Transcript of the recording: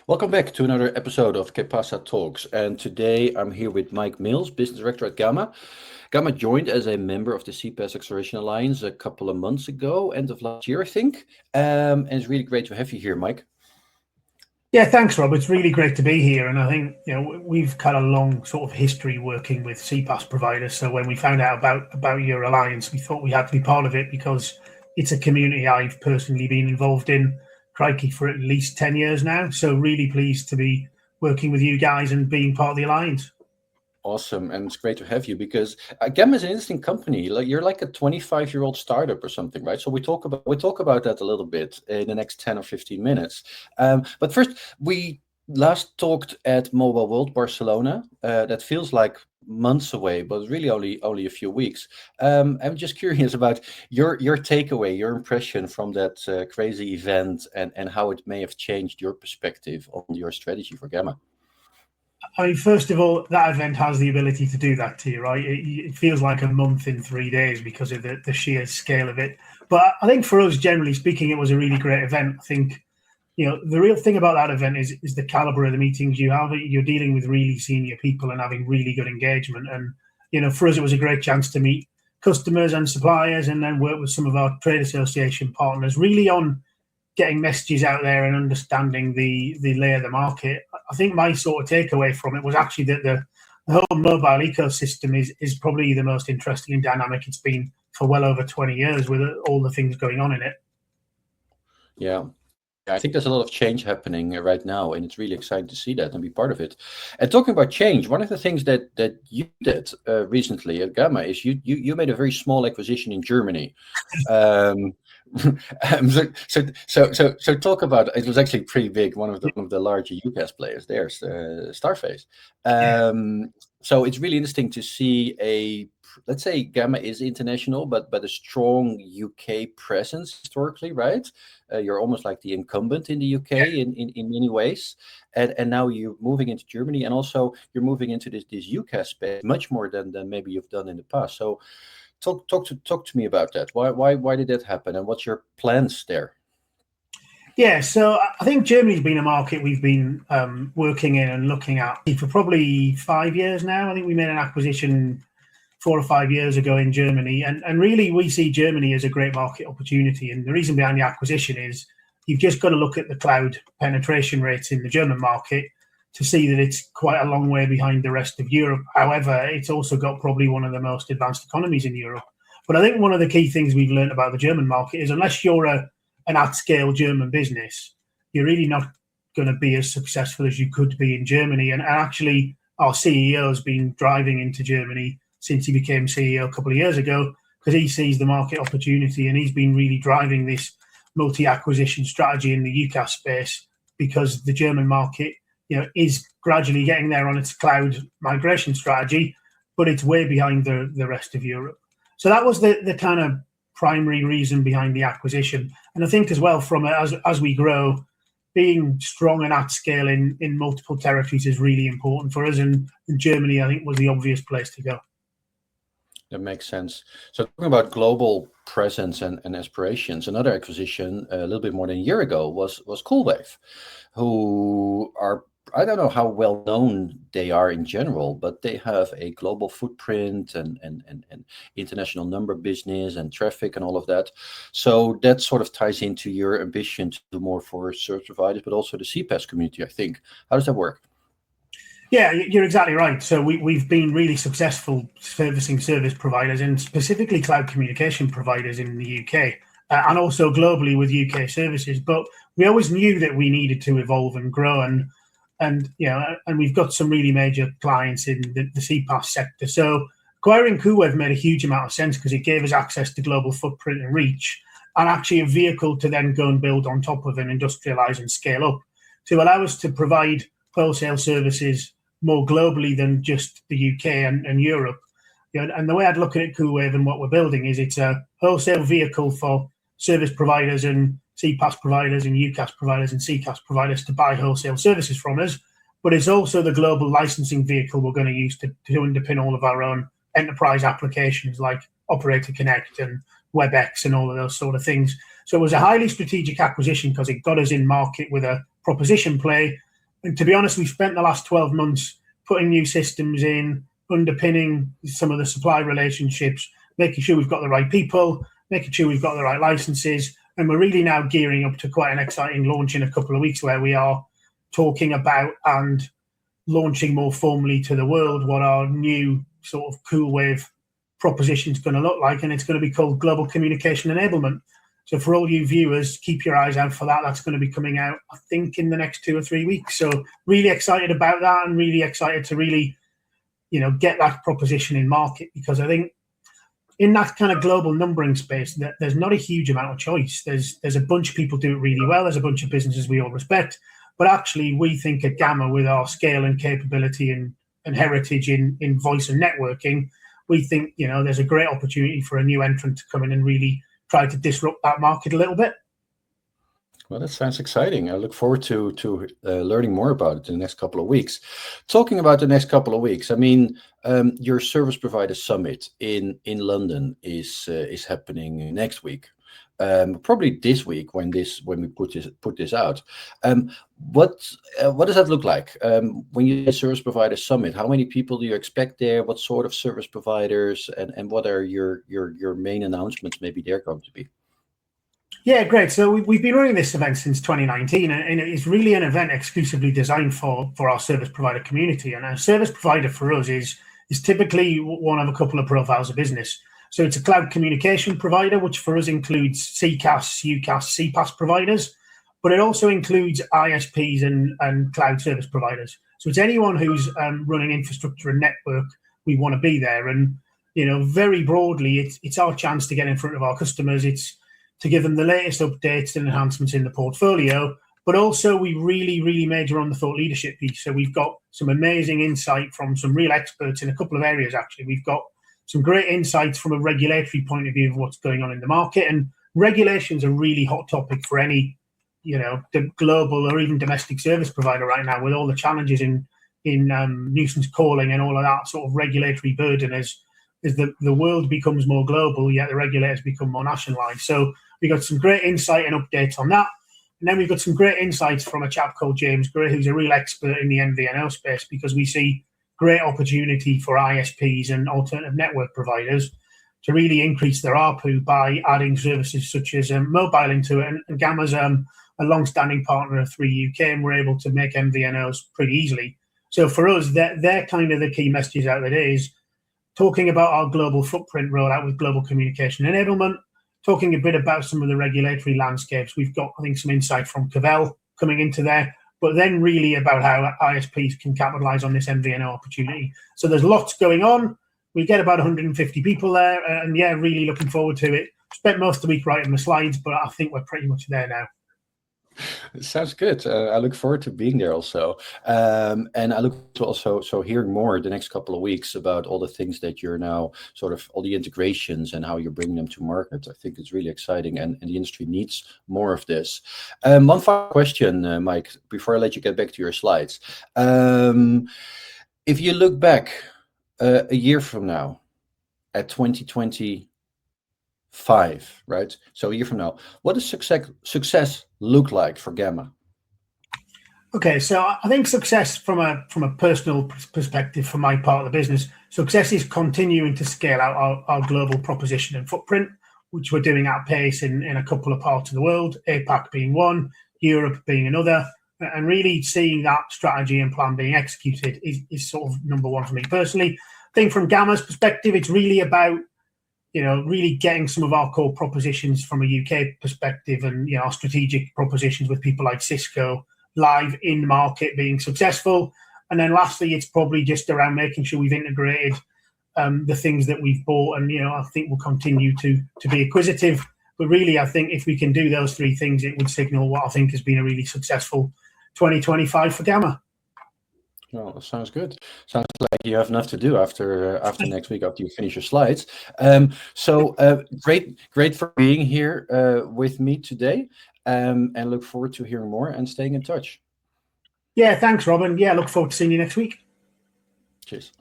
Welcome back to another episode of CPaaSAA Talks. And today I'm here with Mike Mills, Business Director at Gamma. Gamma joined as a member of the CPaaS Acceleration Alliance a couple of months ago, end of last year, I think. And it's really great to have you here, Mike. Yeah, thanks, Rob. It's really great to be here. And I think, we've had a long sort of history working with CPaaS providers. So when we found out about your alliance, we thought we had to be part of it because it's a community I've personally been involved in, crikey, for at least 10 years now. So really pleased to be working with you guys and being part of the alliance. Awesome, and it's great to have you because Gamma is an interesting company. Like you're like a 25-year-old startup or something, right? So we talk about that a little bit in the next 10 or 15 minutes. But first, we last talked at Mobile World Barcelona. That feels like months away, but it's really only a few weeks. I'm just curious about your takeaway, your impression from that crazy event, and how it may have changed your perspective on your strategy for Gamma. I mean, first of all, that event has the ability to do that to you, right? It feels like a month in 3 days because of the sheer scale of it. But I think for us, generally speaking, it was a really great event. I think, the real thing about that event is the caliber of the meetings you have. You're dealing with really senior people and having really good engagement. And, for us, it was a great chance to meet customers and suppliers and then work with some of our trade association partners, really on getting messages out there and understanding the lay of the market. I think my sort of takeaway from it was actually that the whole mobile ecosystem is probably the most interesting and dynamic it's been for well over 20 years with all the things going on in it. Yeah. I think there's a lot of change happening right now, and it's really exciting to see that and be part of it. And talking about change, one of the things that you did recently at Gamma is you made a very small acquisition in Germany. So talk about it. Was actually pretty big. One of the larger UCaaS players there, Starface. So it's really interesting to see let's say Gamma is international, but a strong UK presence historically, right? You're almost like the incumbent in the UK in many ways, and now you're moving into Germany, and also you're moving into this UCaaS space much more than maybe you've done in the past. So talk to me about that. Why did that happen, and what's your plans there? Yeah, so I think Germany's been a market we've been working in and looking at for probably 5 years now. I think we made an acquisition 4 or 5 years ago in Germany, and really we see Germany as a great market opportunity. And the reason behind the acquisition is you've just got to look at the cloud penetration rates in the German market to see that it's quite a long way behind the rest of Europe. However, it's also got probably one of the most advanced economies in Europe. But I think one of the key things we've learned about the German market is unless you're an at-scale German business, you're really not going to be as successful as you could be in Germany. And actually, our CEO has been driving into Germany since he became CEO a couple of years ago because he sees the market opportunity, and he's been really driving this multi-acquisition strategy in the UCaaS space because the German market is gradually getting there on its cloud migration strategy, but it's way behind the rest of Europe. So that was the kind of primary reason behind the acquisition. And I think as well, as we grow, being strong and at scale in multiple territories is really important for us. And Germany, I think, was the obvious place to go. That makes sense. So talking about global presence and aspirations, another acquisition a little bit more than a year ago was Kurver, who are, I don't know how well known they are in general, but they have a global footprint and international number business and traffic and all of that. So that sort of ties into your ambition to do more for service providers, but also the CPaaS community, I think. How does that work? Yeah, you're exactly right. So we've been really successful servicing service providers and specifically cloud communication providers in the UK and also globally with UK services. But we always knew that we needed to evolve and grow, and we've got some really major clients in the CPaaS sector. So acquiring Kurver made a huge amount of sense because it gave us access to global footprint and reach, and actually a vehicle to then go and build on top of and industrialize and scale up to allow us to provide wholesale services more globally than just the UK and Europe. And the way I'd look at it, Kurver, and what we're building is it's a wholesale vehicle for service providers and CPaaS providers and UCaaS providers and CCaaS providers to buy wholesale services from us. But it's also the global licensing vehicle we're going to use to underpin all of our own enterprise applications like Operator Connect and WebEx and all of those sort of things. So it was a highly strategic acquisition because it got us in market with a proposition play And to be honest, we've spent the last 12 months putting new systems in, underpinning some of the supply relationships, making sure we've got the right people, making sure we've got the right licenses. And we're really now gearing up to quite an exciting launch in a couple of weeks, where we are talking about and launching more formally to the world what our new sort of cool wave proposition is going to look like. And it's going to be called Global Communication Enablement. So for all you viewers, keep your eyes out for that. That's going to be coming out, I think, in the next 2 or 3 weeks. So really excited about that, and really excited to really, get that proposition in market, because I think in that kind of global numbering space, there's not a huge amount of choice. There's a bunch of people do it really well. There's a bunch of businesses we all respect. But actually, we think at Gamma, with our scale and capability and heritage in voice and networking, we think, there's a great opportunity for a new entrant to come in and really try to disrupt that market a little bit. Well, that sounds exciting. I look forward to learning more about it in the next couple of weeks. Talking about the next couple of weeks, I mean, your service provider summit in London is happening next week. Probably this week when we put this out. What does that look like? When you say service provider summit, how many people do you expect there? What sort of service providers, and what are your main announcements maybe they're going to be? Yeah, great. So we've been running this event since 2019, and it's really an event exclusively designed for our service provider community. And a service provider for us is typically one of a couple of profiles of business. So it's a cloud communication provider, which for us includes CCaaS, UCaaS, CPaaS providers, but it also includes ISPs and cloud service providers. So it's anyone who's running infrastructure and network, we want to be there. And, very broadly, it's our chance to get in front of our customers. It's to give them the latest updates and enhancements in the portfolio, but also we really, really major on the thought leadership piece. So we've got some amazing insight from some real experts in a couple of areas, actually. We've got some great insights from a regulatory point of view of what's going on in the market. And regulation's a really hot topic for any, the global or even domestic service provider right now, with all the challenges in nuisance calling and all of that sort of regulatory burden as the world becomes more global, yet the regulators become more nationalized. So we got some great insight and updates on that. And then we've got some great insights from a chap called James Gray, who's a real expert in the MVNO space, because we see great opportunity for ISPs and alternative network providers to really increase their ARPU by adding services such as mobile into it. And Gamma's a long-standing partner of 3UK, and we're able to make MVNOs pretty easily. So for us, they're kind of the key messages out there is talking about our global footprint rollout with global communication enablement, talking a bit about some of the regulatory landscapes. We've got, I think, some insight from Kurver coming into there, but then really about how ISPs can capitalize on this MVNO opportunity. So there's lots going on. We get about 150 people there, and yeah, really looking forward to it. Spent most of the week writing the slides, but I think we're pretty much there now. It sounds good. I look forward to being there also. And I look to also hearing more the next couple of weeks about all the things that you're now sort of all the integrations and how you're bringing them to market. I think it's really exciting, and the industry needs more of this. One final question, Mike, before I let you get back to your slides. If you look back a year from now at 2025, right? So a year from now, what does success look like for Gamma? Okay, so I think success from a personal perspective, for my part of the business, success is continuing to scale out our global proposition and footprint, which we're doing at pace in a couple of parts of the world, APAC being one, Europe being another, and really seeing that strategy and plan being executed is sort of number one for me personally. I think from Gamma's perspective, it's really about really getting some of our core propositions from a UK perspective, and our strategic propositions with people like Cisco live in market being successful. And then lastly, it's probably just around making sure we've integrated the things that we've bought, and I think we'll continue to be acquisitive. But really, I think if we can do those three things, it would signal what I think has been a really successful 2025 for Gamma. Well, that sounds good. Sounds like you have enough to do after next week, after you finish your slides. So great for being here with me today, and look forward to hearing more and staying in touch. Yeah, thanks, Robin. Yeah, look forward to seeing you next week. Cheers.